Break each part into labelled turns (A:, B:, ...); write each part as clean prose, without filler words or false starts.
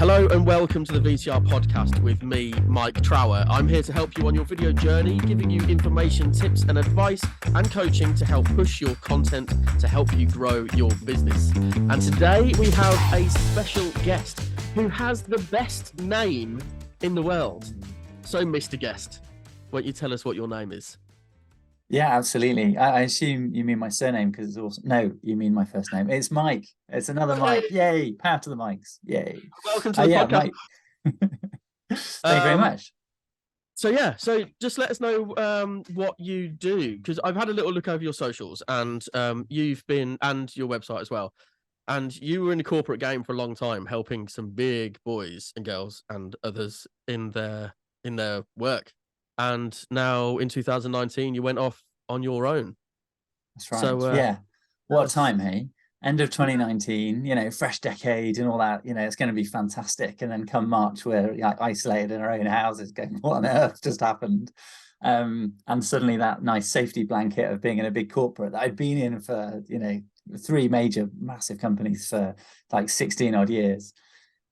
A: Hello and welcome to the VCR podcast with me, Mike Trower. I'm here to help you on your video journey, giving you information, tips and advice and coaching to help push your content to help you grow your business. And today we have a special guest who has the best name in the world. So, Mr. Guest, won't you tell us what your name is?
B: Yeah, absolutely. I assume you mean my surname because it's awesome. No, you mean my first name. It's Mike. It's another Mike. Yay. Power to the mics. Yay.
A: Welcome to the podcast.
B: Mike. Thank you very much.
A: So just let us know what you do, because I've had a little look over your socials and you've been, and your website as well. And you were in the corporate game for a long time, helping some big boys and girls and others in their work. And now in 2019, you went off on your own.
B: That's right. So, yeah. What a time, hey? End of 2019, fresh decade and all that, it's going to be fantastic. And then come March, we're isolated in our own houses going, what on earth just happened? And suddenly that nice safety blanket of being in a big corporate that I'd been in for, three major massive companies for like 16 odd years.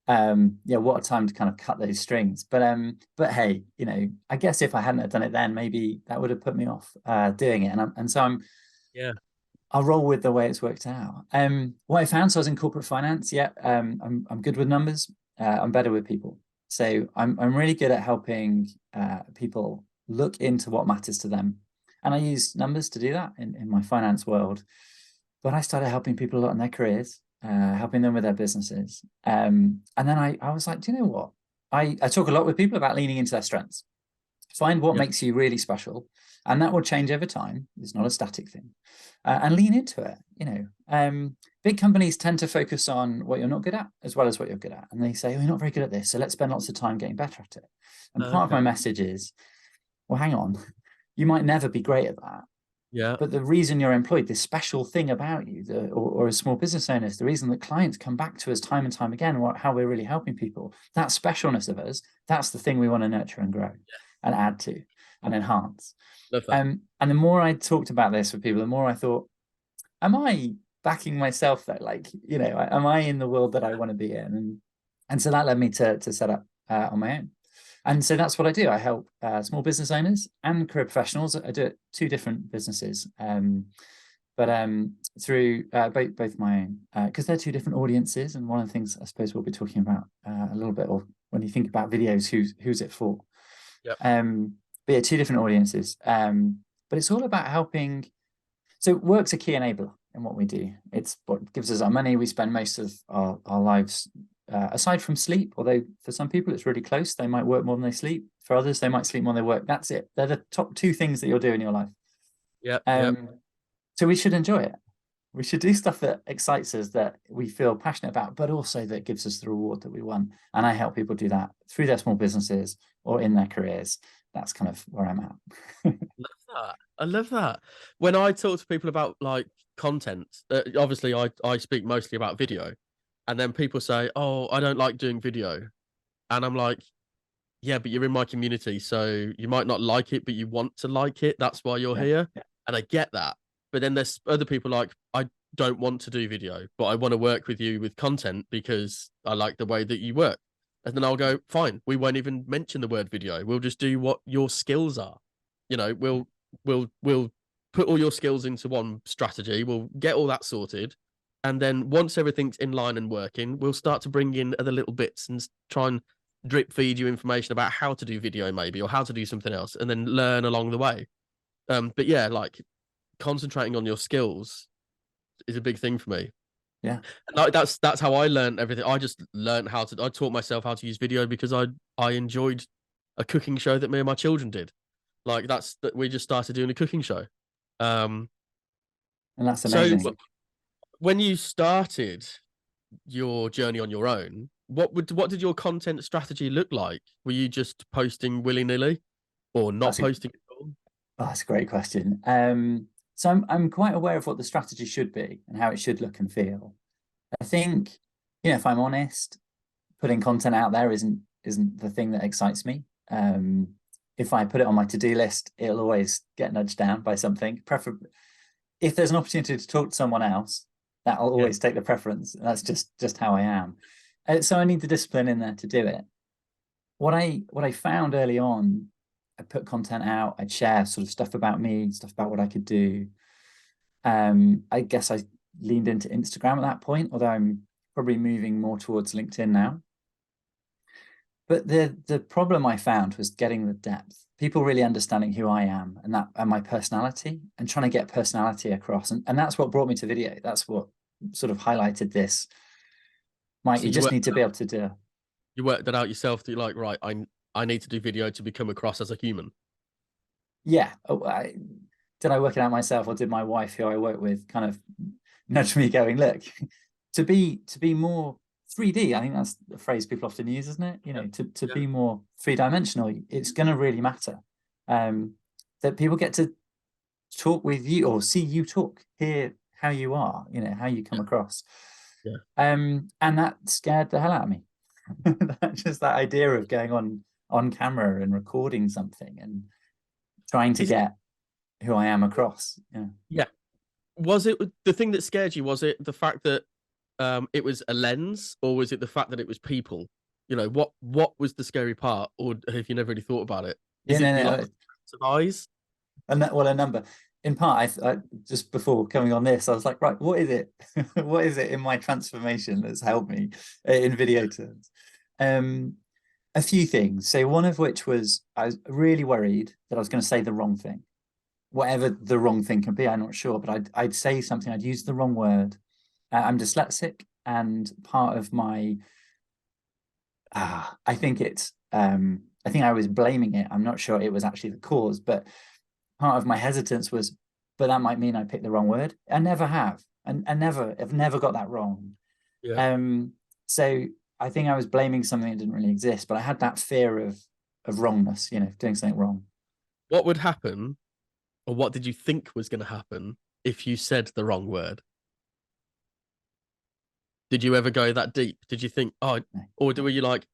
B: What a time to kind of cut those strings. But hey, I guess if I hadn't have done it then, maybe that would have put me off doing it. I'll roll with the way it's worked out. What I found, so I was in corporate finance. I'm good with numbers. I'm better with people. So I'm really good at helping people look into what matters to them. And I use numbers to do that in my finance world. But I started helping people a lot in their careers. Helping them with their businesses. And then I was like, do you know what? I talk a lot with people about leaning into their strengths. Find what makes you really special. And that will change over time. It's not a static thing. And lean into it. Big companies tend to focus on what you're not good at as well as what you're good at. And they say, you're not very good at this, so let's spend lots of time getting better at it. And part of my message is, well, hang on. You might never be great at that.
A: Yeah.
B: But the reason you're employed, this special thing about you, or as small business owners, the reason that clients come back to us time and time again, how we're really helping people, that specialness of us, that's the thing we want to nurture and grow and add to and enhance.
A: Love that.
B: And the more I talked about this with people, the more I thought, am I backing myself though? Am I in the world that I want to be in? And so that led me to set up on my own. And so that's what I do. I help small business owners and career professionals. I do it two different businesses, but through both my own, because they're two different audiences. And one of the things I suppose we'll be talking about a little bit, or when you think about videos, who's it for?
A: Yep.
B: But yeah, two different audiences. But it's all about helping. So work's a key enabler in what we do. It's what gives us our money. We spend most of our lives aside from sleep, although for some people it's really close. They might work more than they sleep. For others, they might sleep more than they work. That's it. They're the top two things that you'll do in your life. So we should enjoy it. We should do stuff that excites us, that we feel passionate about, but also that gives us the reward that we want. And I help people do that through their small businesses or in their careers. That's kind of where I'm at.
A: I love that. When I talk to people about like content, obviously I speak mostly about video. And then people say, oh, I don't like doing video. And I'm like, yeah, but you're in my community. So you might not like it, but you want to like it. That's why you're here. Yeah. And I get that. But then there's other people like, I don't want to do video, but I want to work with you with content because I like the way that you work. And then I'll go, fine, we won't even mention the word video. We'll just do what your skills are. We'll put all your skills into one strategy. We'll get all that sorted. And then once everything's in line and working, we'll start to bring in other little bits and try and drip feed you information about how to do video maybe, or how to do something else, and then learn along the way. But yeah, like concentrating on your skills is a big thing for me.
B: Yeah.
A: And that's how I learned everything. I just learned I taught myself how to use video because I enjoyed a cooking show that me and my children did. Like we just started doing a cooking show.
B: And that's amazing.
A: So, when you started your journey on your own, what did your content strategy look like? Were you just posting willy-nilly or not posting at all?
B: Oh, that's a great question. So I'm quite aware of what the strategy should be and how it should look and feel. I think, if I'm honest, putting content out there isn't the thing that excites me. If I put it on my to-do list, it'll always get nudged down by something. Preferably, if there's an opportunity to talk to someone else, that'll always take the preference. That's just how I am. So I need the discipline in there to do it. What I found early on, I put content out, I'd share sort of stuff about me, stuff about what I could do. I guess I leaned into Instagram at that point, although I'm probably moving more towards LinkedIn now. But the problem I found was getting the depth, people really understanding who I am and my personality, and trying to get personality across. And that's what brought me to video. That's what sort of highlighted this. Mike,
A: So
B: you just need to be able to do.
A: You worked that out yourself. That you're like, right, I need to do video to become across as a human.
B: Yeah. Did I work it out myself, or did my wife, who I work with, kind of nudge me, going, look, to be more 3D, I think that's the phrase people often use, isn't it? You know, to be more three-dimensional, it's going to really matter that people get to talk with you or see you talk, hear how you are, you know, how you come across.
A: Yeah.
B: And that scared the hell out of me. Just that idea of going on camera and recording something and trying to get who I am across.
A: Yeah. Was it the thing that scared you? Was it the fact that it was a lens, or was it the fact that it was people? You know, what was the scary part, or have you never really thought about it? Is it the eyes?
B: And that, well, a number. In part, I just before coming on this, I was like, right, what is it? What is it in my transformation that's helped me in video terms? A few things. So one of which was I was really worried that I was going to say the wrong thing. Whatever the wrong thing can be, I'm not sure, but I'd say something, I'd use the wrong word. I'm dyslexic, and part of my I think I was blaming it. I'm not sure it was actually the cause, but part of my hesitance was, but that might mean I picked the wrong word. I never have, and I've never got that wrong.
A: Yeah.
B: So I think I was blaming something that didn't really exist, but I had that fear of wrongness, you know, doing something wrong.
A: What would happen, or what did you think was going to happen if you said the wrong word? Did you ever go that deep? Did you think, oh,
B: No.
A: or were you like,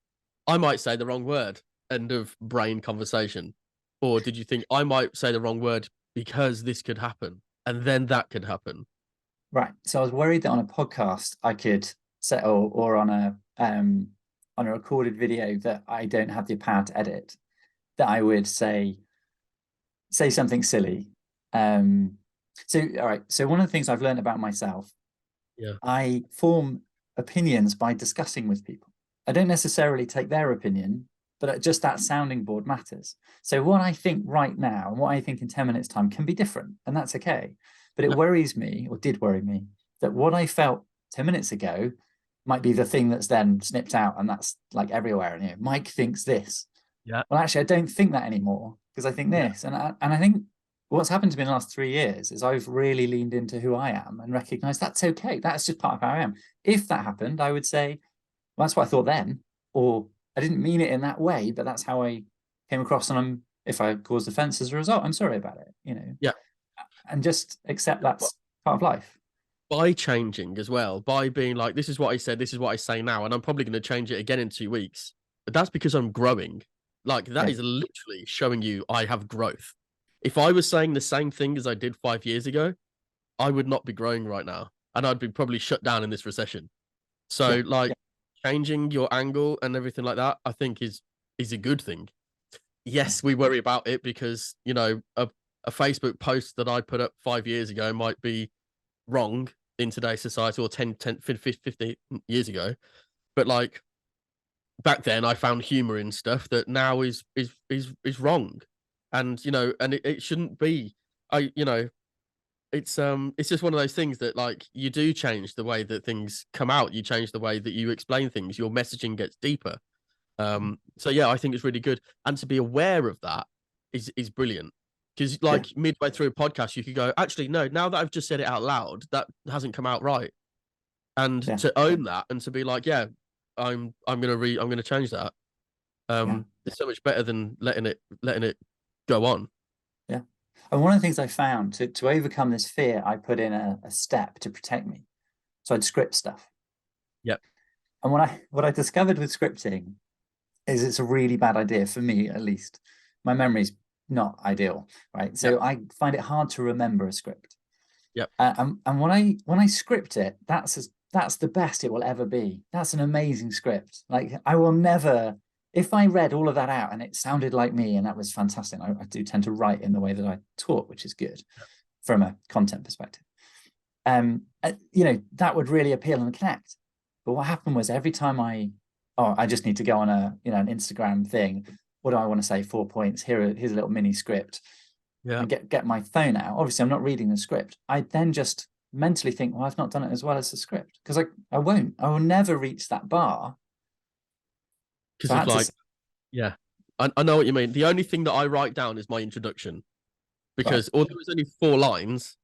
A: I might say the wrong word, end of brain conversation? Or did you think I might say the wrong word because this could happen, and then that could happen?
B: Right. So I was worried that on a podcast I could set, or on a recorded video that I don't have the power to edit, that I would say something silly. So all right. So one of the things I've learned about myself, I form opinions by discussing with people. I don't necessarily take their opinion, but just that sounding board matters. So what I think right now and what I think in 10 minutes time can be different, and that's okay. But it worries me, or did worry me, that what I felt 10 minutes ago might be the thing that's then snipped out, and that's like everywhere. And, you know, Mike thinks this.
A: Yeah.
B: Well, actually, I don't think that anymore, because I think this. And I think what's happened to me in the last 3 years is I've really leaned into who I am and recognized that's okay. That's just part of how I am. If that happened, I would say, well, that's what I thought then, or I didn't mean it in that way, but that's how I came across. And if I caused offense as a result, I'm sorry about it, you know?
A: Yeah.
B: And just accept that's part of life.
A: By changing as well, by being like, this is what I said, this is what I say now, and I'm probably going to change it again in 2 weeks. But that's because I'm growing. Like, that is literally showing you I have growth. If I was saying the same thing as I did 5 years ago, I would not be growing right now, and I'd be probably shut down in this recession. So, changing your angle and everything like that, I think is a good thing. Yes, we worry about it because, you know, a Facebook post that I put up 5 years ago might be wrong in today's society, or 10, 50 years ago. But like, back then I found humor in stuff that now is wrong. And, you know, and it shouldn't be. It's just one of those things that, like, you do change the way that things come out. You change the way that you explain things. Your messaging gets deeper. So yeah, I think it's really good. And to be aware of that is brilliant. Because like midway through a podcast, you could go, actually, no, now that I've just said it out loud, that hasn't come out right. And to own that and to be like, yeah, I'm gonna change that. It's so much better than letting it go on.
B: Yeah. And one of the things I found to overcome this fear, I put in a step to protect me. So I'd script stuff.
A: Yep.
B: And what I discovered with scripting is it's a really bad idea, for me at least. My memory's not ideal, right? So I find it hard to remember a script.
A: Yep.
B: And when I script it, that's that's the best it will ever be. That's an amazing script. Like, I will never, if I read all of that out and it sounded like me and that was fantastic, I do tend to write in the way that I talk, which is good from a content perspective. You know, that would really appeal and connect. But what happened was every time I just need to go on a, you know, an Instagram thing. What do I want to say? 4 points. Here's a little mini script.
A: Yeah.
B: And get my phone out. Obviously, I'm not reading the script. I then just mentally think, well, I've not done it as well as the script, because I will never reach that bar.
A: Because of like, yeah, I know what you mean. The only thing that I write down is my introduction, because although it's only 4 lines,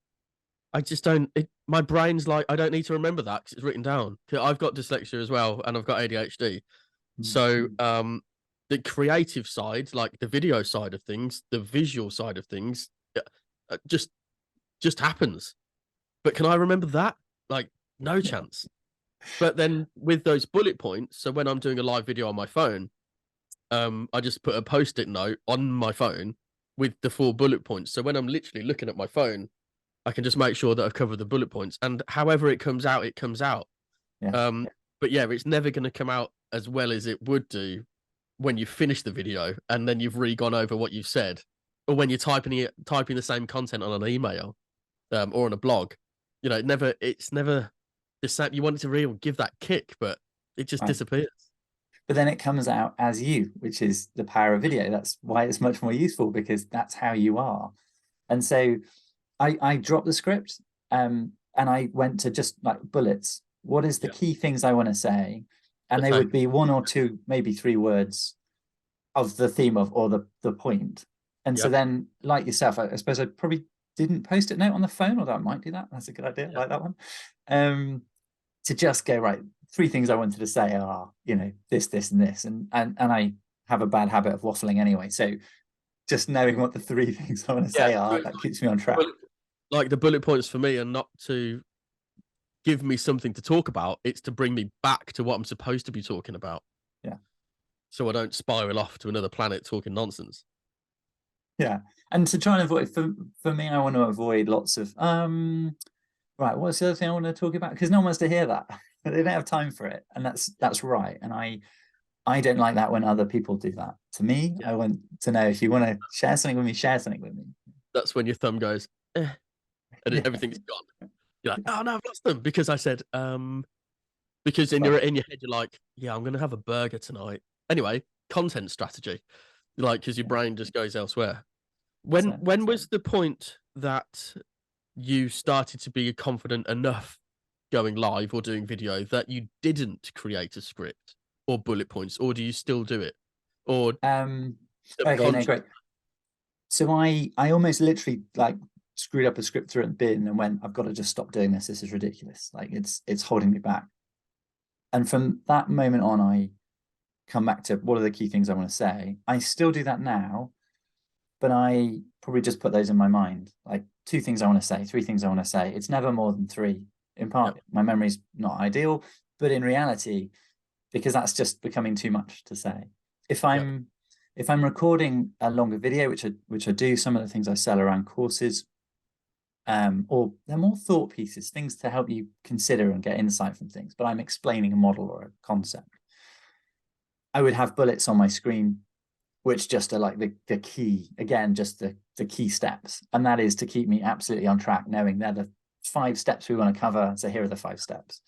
A: I just don't. My brain's like, I don't need to remember that because it's written down. I've got dyslexia as well, and I've got ADHD. So, the creative side, like the video side of things, the visual side of things, just happens. But can I remember that? Like, no chance. But then with those bullet points, so when I'm doing a live video on my phone, I just put a post-it note on my phone with the 4 bullet points. So when I'm literally looking at my phone, I can just make sure that I've covered the bullet points. And however it comes out, it comes out. But yeah, it's never going to come out as well as it would do when you finish the video and then you've re-gone over what you've said, or when you're typing the same content on an email or on a blog. You know, it's never the same. You want it to really give that kick, but it just disappears.
B: But then it comes out as you, which is the power of video. That's why it's much more useful, because that's how you are. And so I dropped the script and I went to just like bullets. What is the key things I want to say? And they would be 1 or 2, maybe 3 words of the theme of, or the point. And so then, like yourself, I suppose I probably didn't post-it note on the phone, although I might do that. That's a good idea. I like that one. To just go, right, 3 things I wanted to say are, you know, this, and this. And I have a bad habit of waffling anyway. So just knowing what the 3 things I want to say are, that keeps me on track.
A: Like the bullet points for me are not to give me something to talk about. It's to bring me back to what I'm supposed to be talking about.
B: Yeah.
A: So I don't spiral off to another planet talking nonsense.
B: Yeah. And to try and avoid, for me, I want to avoid lots of, right, what's the other thing I want to talk about? Because no one wants to hear that. They don't have time for it. And that's right. And I don't like that when other people do that. To me, I want to know, if you want to share something with me, share something with me.
A: That's when your thumb goes, and everything's gone. You're like, oh no, I've lost them because I said, because in your head you're like, yeah, I'm gonna have a burger tonight. Anyway, content strategy, like, because your brain just goes elsewhere. When was the point that you started to be confident enough going live or doing video that you didn't create a script or bullet points, or do you still do it? Or
B: okay, no, great. So I almost literally like screwed up a script, threw it in the bin and went, I've got to just stop doing this. This is ridiculous. Like, it's holding me back. And from that moment on, I come back to, what are the key things I want to say? I still do that now, but I probably just put those in my mind. Like, 2 things I want to say, 3 things I want to say. It's never more than 3. In part, my memory's not ideal, but in reality, because that's just becoming too much to say. If I'm recording a longer video, which I do, some of the things I sell around courses, or they're more thought pieces, things to help you consider and get insight from things, but I'm explaining a model or a concept, I would have bullets on my screen, which just are like the key, again, just the key steps. And that is to keep me absolutely on track, knowing they're the 5 steps we want to cover. So here are the 5 steps.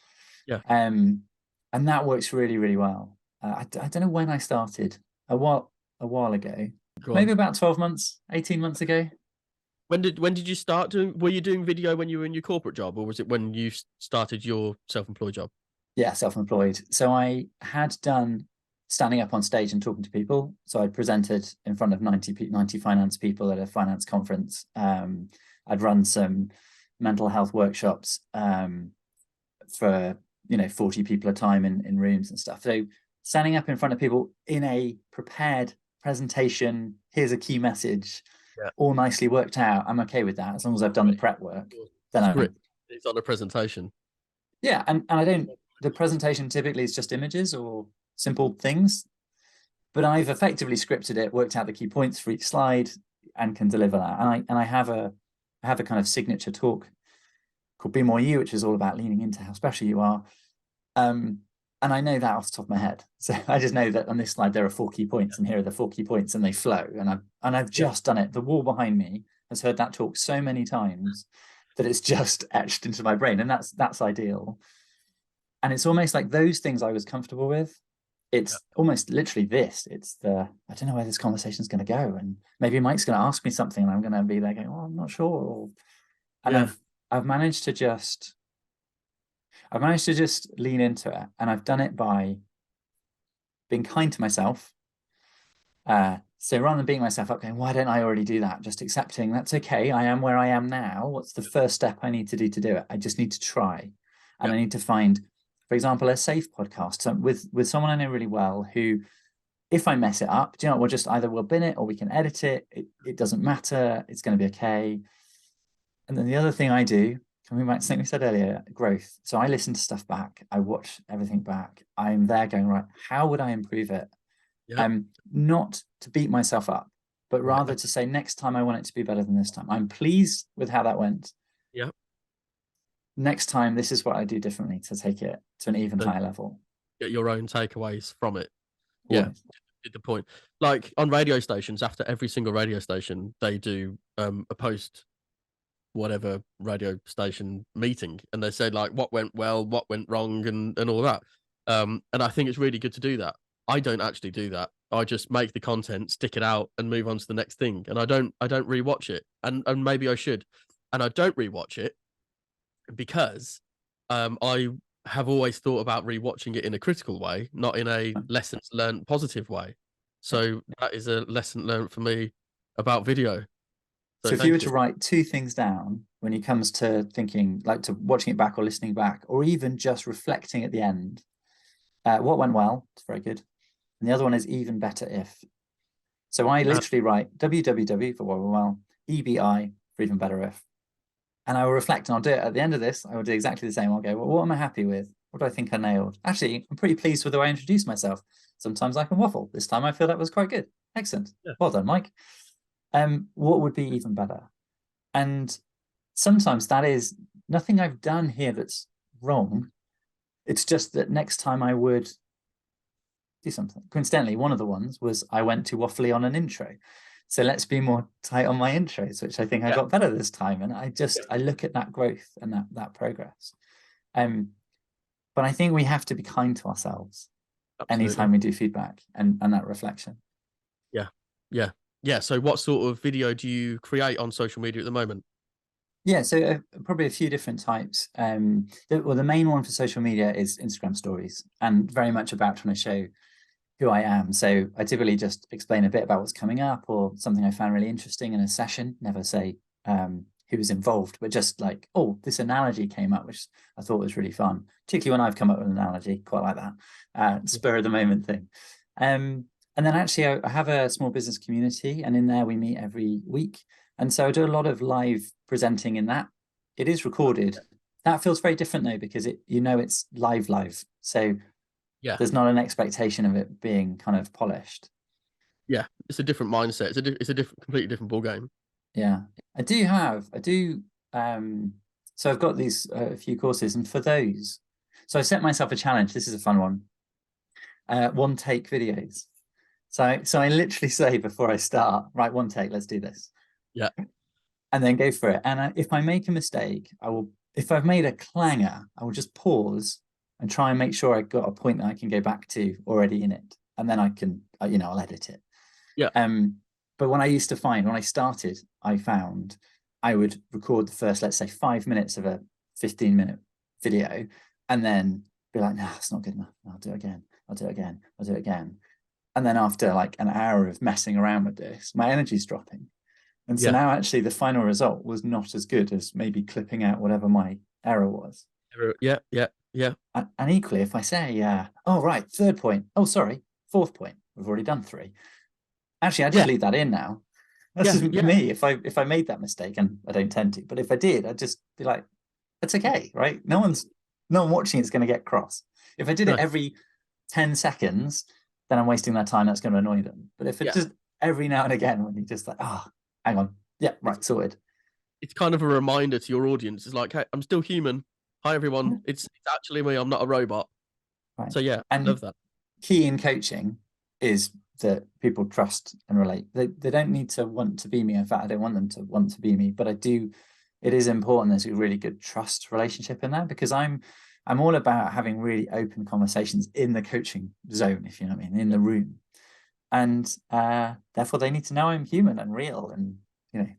A: Yeah.
B: And that works really, really well. I don't know when I started, a while ago, maybe about 12 months, 18 months ago.
A: When did you start doing? Were you doing video when you were in your corporate job, or was it when you started your self-employed job?
B: Yeah, self-employed. So I had done standing up on stage and talking to people. So I presented in front of 90 finance people at a finance conference. I'd run some mental health workshops for 40 people a time in rooms and stuff. So standing up in front of people in a prepared presentation, here's a key message, all nicely worked out. I'm okay with that as long as I've done the prep work. Then
A: it's on a presentation.
B: Yeah, and I don't. The presentation typically is just images or simple things, but I've effectively scripted it, worked out the key points for each slide, and can deliver that. And I have a kind of signature talk called Be More You, which is all about leaning into how special you are. And I know that off the top of my head. So I just know that on this slide, there are 4 key points, and here are the 4 key points, and they flow. And I've just done it. The wall behind me has heard that talk so many times that it's just etched into my brain. And that's ideal. And it's almost like those things I was comfortable with. It's almost literally this. It's I don't know where this conversation is going to go. And maybe Mike's going to ask me something and I'm going to be there going, oh, I'm not sure. And I've managed to just lean into it. And I've done it by being kind to myself. So rather than beating myself up going, why don't I already do that? Just accepting that's okay. I am where I am now. What's the first step I need to do to do it? I just need to try. And I need to find, for example, a safe podcast with someone I know really well who, if I mess it up, do you know, we'll bin it or we can edit it. It doesn't matter. It's going to be okay. And then the other thing I do, coming back to something we said earlier, growth. So I listen to stuff back. I watch everything back. I'm there going, right, how would I improve it? Not to beat myself up, but rather to say, next time I want it to be better than this time. I'm pleased with how that went. Next time, this is what I do differently to take it to an even higher level.
A: Get your own takeaways from it. Yeah, the point. Like on radio stations, after every single radio station, they do a post whatever radio station meeting, and they say like what went well, what went wrong, and all that. And I think it's really good to do that. I don't actually do that. I just make the content, stick it out, and move on to the next thing. And I don't rewatch it. And maybe I should. And I don't rewatch it because I have always thought about rewatching it in a critical way, not in a lessons learned positive way. So that is a lesson learned for me about video.
B: So if you were to write 2 things down when it comes to thinking, like to watching it back or listening back, or even just reflecting at the end, what went well? It's very good. And the other one is even better if. So I literally write www for what went well, EBI for even better if. And I will reflect, and I'll do it at the end of this. I will do exactly the same. I'll go, well, what am I happy with? What do I think I nailed? Actually, I'm pretty pleased with the way I introduced myself. Sometimes I can waffle. This time I feel that was quite good. Excellent. Well done, Mike. What would be even better? And sometimes that is nothing I've done here that's wrong. It's just that next time I would do something. Coincidentally, one of the ones was I went too waffly on an intro. So let's be more tight on my intros, which I think I got better this time. And I look at that growth and that progress. But I think we have to be kind to ourselves anytime we do feedback and that reflection.
A: Yeah. So what sort of video do you create on social media at the moment?
B: Yeah, so probably a few different types. The main one for social media is Instagram stories, and very much about trying to show who I am. So I typically just explain a bit about what's coming up or something I found really interesting in a session. Never say who was involved, but just like, oh, this analogy came up, which I thought was really fun, particularly when I've come up with an analogy, quite like that, spur of the moment thing. And then actually I have a small business community, and in there we meet every week. And so I do a lot of live presenting in that. It is recorded. That feels very different though, because it's live. So there's not an expectation of it being kind of polished.
A: Yeah, it's a different mindset. It's a completely different ball game.
B: Yeah, I do. So I've got these a few courses, and for those, so I set myself a challenge. This is a fun one. 1 take videos. So I literally say before I start, right, 1 take, let's do this.
A: Yeah.
B: And then go for it. And if I make a mistake, if I've made a clanger, I will just pause and try and make sure I've got a point that I can go back to already in it. And then I can, I'll edit it.
A: Yeah.
B: But when I started, I found I would record the first, let's say 5 minutes of a 15-minute video, and then be like, nah, it's not good enough. I'll do it again. And then after like an hour of messing around with this, my energy's dropping. And so now actually the final result was not as good as maybe clipping out whatever my error was.
A: Yeah.
B: And equally, if I say, oh, right, 3rd point. Oh, sorry, 4th point. We've already done 3. Actually, I just leave that in now. That's just me. If I made that mistake, and I don't tend to, but if I did, I'd just be like, it's okay, right? No one watching it's going to get cross. If I did it every 10 seconds, then I'm wasting that time. That's going to annoy them. But if it's just every now and again, when you're just like, hang on, right, sorted.
A: it's kind of a reminder to your audience. It's like, hey, I'm still human. Hi everyone. It's actually me. I'm not a robot.
B: Right.
A: So yeah,
B: and
A: I love that.
B: Key in coaching is that people trust and relate. They don't need to want to be me. In fact, I don't want them to want to be me, but I do. It is important there's a really good trust relationship in there, because I'm all about having really open conversations in the coaching zone, if you know what I mean, in the room. And therefore they need to know I'm human and real, and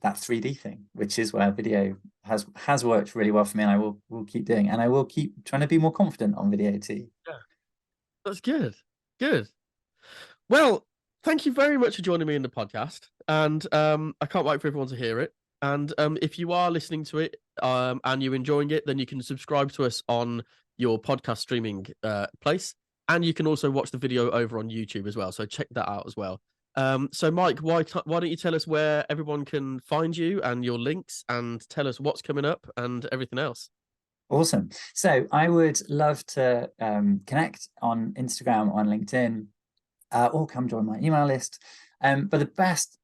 B: that 3D thing, which is where video has worked really well for me, and I will keep doing, and I will keep trying to be more confident on video too.
A: Yeah, that's good. Good. Well, thank you very much for joining me in the podcast, and I can't wait for everyone to hear it. And if you are listening to it and you're enjoying it, then you can subscribe to us on your podcast streaming place, and you can also watch the video over on YouTube as well. So check that out as well. So Mike, why don't you tell us where everyone can find you and your links, and tell us what's coming up and everything else?
B: Awesome. So I would love to connect on Instagram, on LinkedIn, or come join my email list. But the best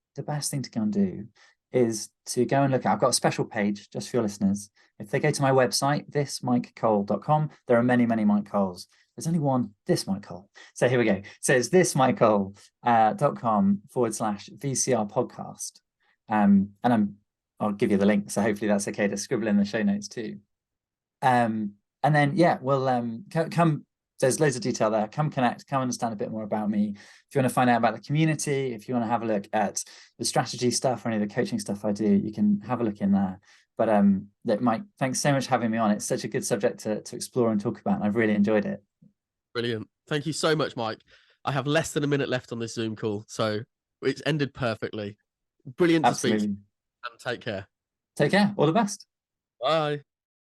B: thing to go and do is to go and look at, I've got a special page just for your listeners. If they go to my website, thismikecole.com, there are many Mike Coles. There's only one, this Mike Cole. So here we go. So it's thismikecole.com/VCR podcast. And I'll give you the link. So hopefully that's okay to scribble in the show notes too. And then, yeah, we'll come. There's loads of detail there. Come connect, come understand a bit more about me. If you want to find out about the community, if you want to have a look at the strategy stuff or any of the coaching stuff I do, you can have a look in there. But Mike, thanks so much for having me on. It's such a good subject to explore and talk about, and I've really enjoyed it.
A: Brilliant. Thank you so much, Mike. I have less than a minute left on this Zoom call, so it's ended perfectly. Brilliant to speak. And take care.
B: Take care. All the best.
A: Bye.